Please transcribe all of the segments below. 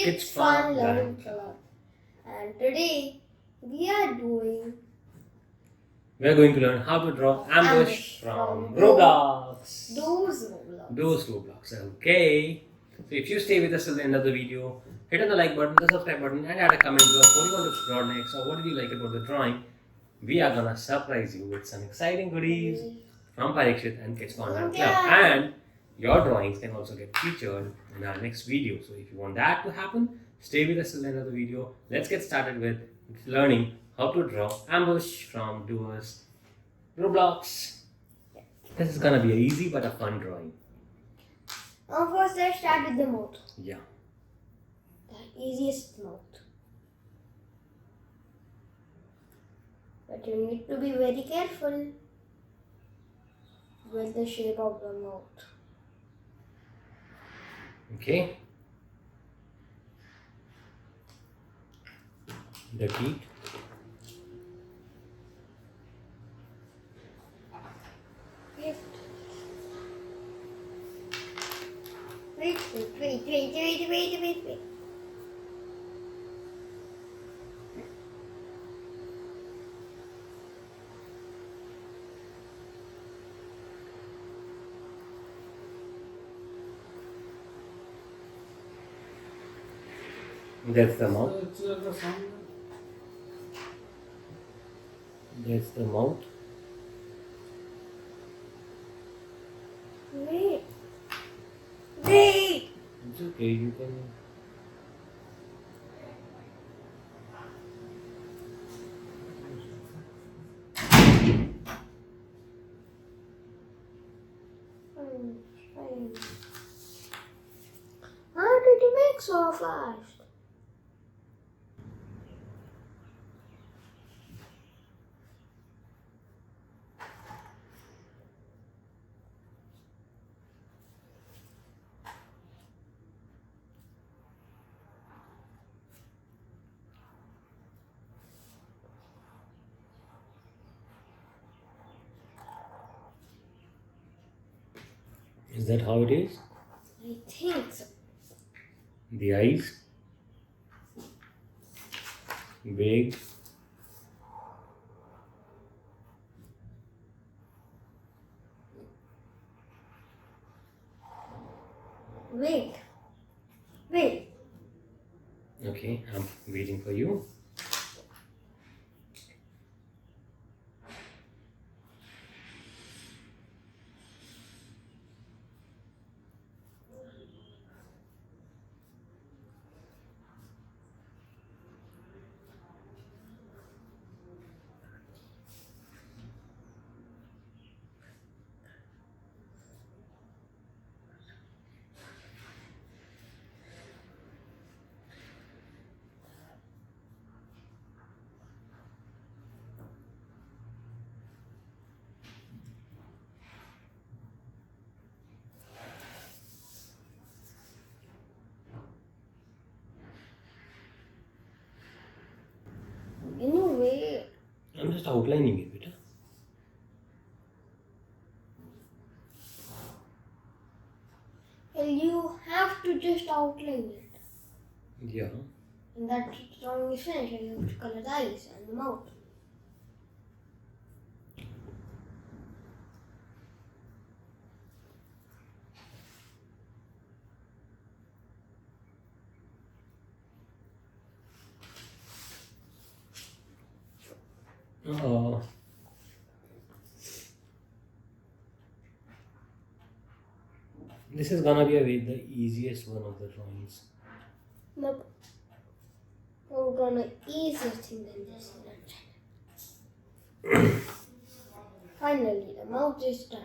Kids Fun Learning Club. And today we are going to learn how to draw ambush from Roblox. Those Roblox. Okay. So if you stay with us till the end of the video, hit on the like button, the subscribe button, and add a comment below. What do you want to draw next, or what did you like about the drawing? We are gonna surprise you with some exciting goodies from Parikshit and Kids Fun Learning Club. And your drawings can also get featured in our next video. So if you want that to happen, stay with us till the end of the video. Let's get started with learning how to draw ambush from Doers Roblox. This is gonna be an easy but a fun drawing. First, let's start with the mouth. Yeah. The easiest mouth. But you need to be very careful with the shape of the mouth. Okay. The teeth. Wait. That's the mouth. That's the mouth. Wait. It's okay, you can. Fine. How did you make so fast? Is that how it is? I think so. The eyes. Big. Wait. Okay, I'm waiting for you. Anyway, I'm just outlining it, beta. you have to just outline it. Yeah. And that drawing is finished, and you have to color the eyes and the mouth. Oh. This is gonna be the easiest one of the drawings. Nope. We're gonna easier thing than this. Finally, the mouth is done.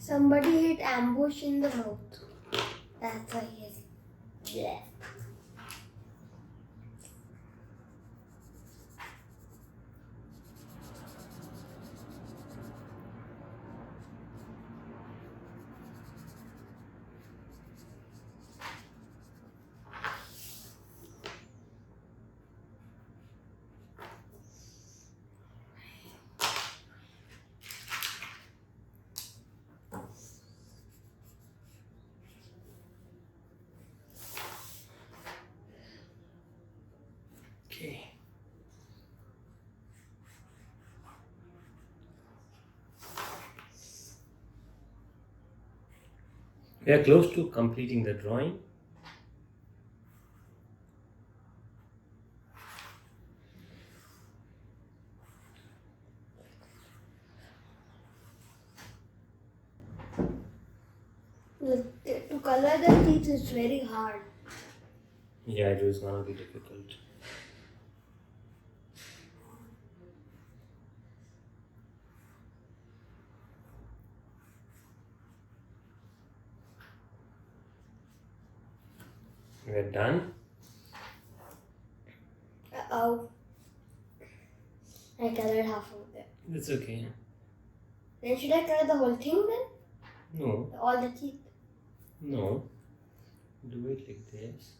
Somebody hit ambush in the mouth. That's why he's yeah. Okay. We are close to completing the drawing. To color the teeth is very hard. Yeah, it was gonna be difficult. We're done. Oh. I colored half of it. It's okay. Then should I color the whole thing then? No, All the teeth? no. Do it like this.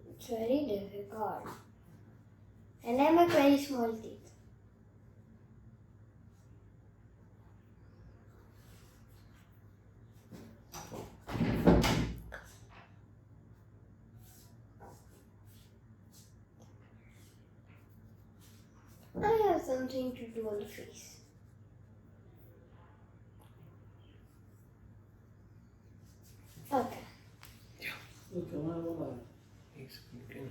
It's very difficult. And I make very small teeth. I have something to do on the face. Okay. It's okay.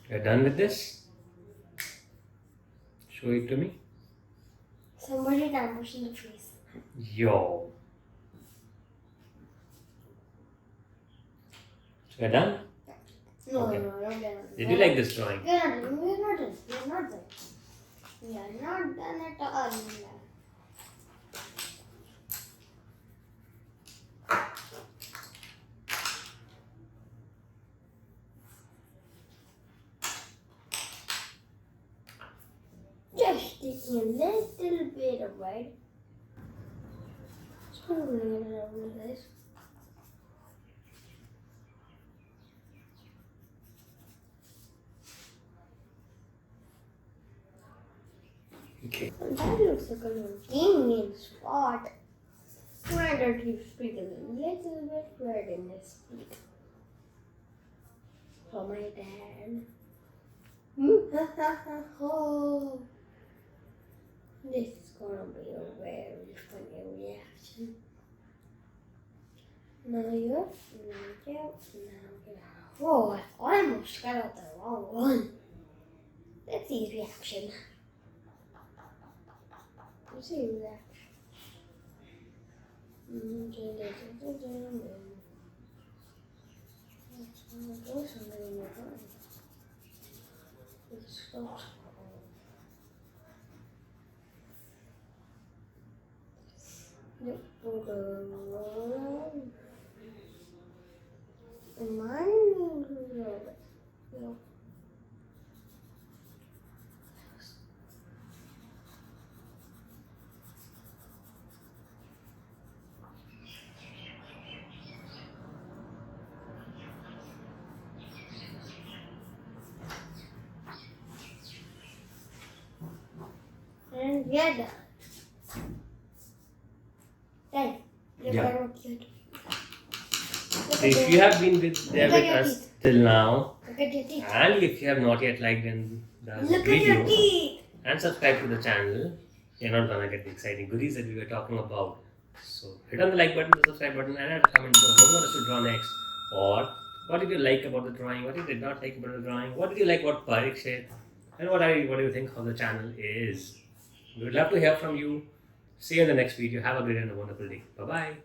You're done with this? Show it to me. Somebody ambush in the face. Yo. So you're done? No, Okay. no, not done. Did you like this drawing? We are not done. We are not done. We are not done. We are not done at all. Just taking a little bit of white. So I'm going to get around with this. Okay. That looks like a little spot. Why don't you sprinkle a little bit red in this split? For my dad. Oh. This is gonna be a very funny reaction. Now you, now you. Oh, I almost got out the wrong one. Let's see his reaction. Let's see his reaction. And we are done. Done. Look Yeah. at what you did. Look So at if you have been there Look at with your us teeth. till now, Look at your teeth. and if you have not yet liked the Look at your video teeth. and subscribed to the channel, you're not gonna get the exciting goodies that we were talking about. So hit on the like button, the subscribe button, and add a comment below what you want us to draw next, or what did you like about the drawing, what you did not like about the drawing, what did you like about Parikshit, and what do you think how the channel is. We would love to hear from you. See you in the next video. Have a great and a wonderful day. Bye bye.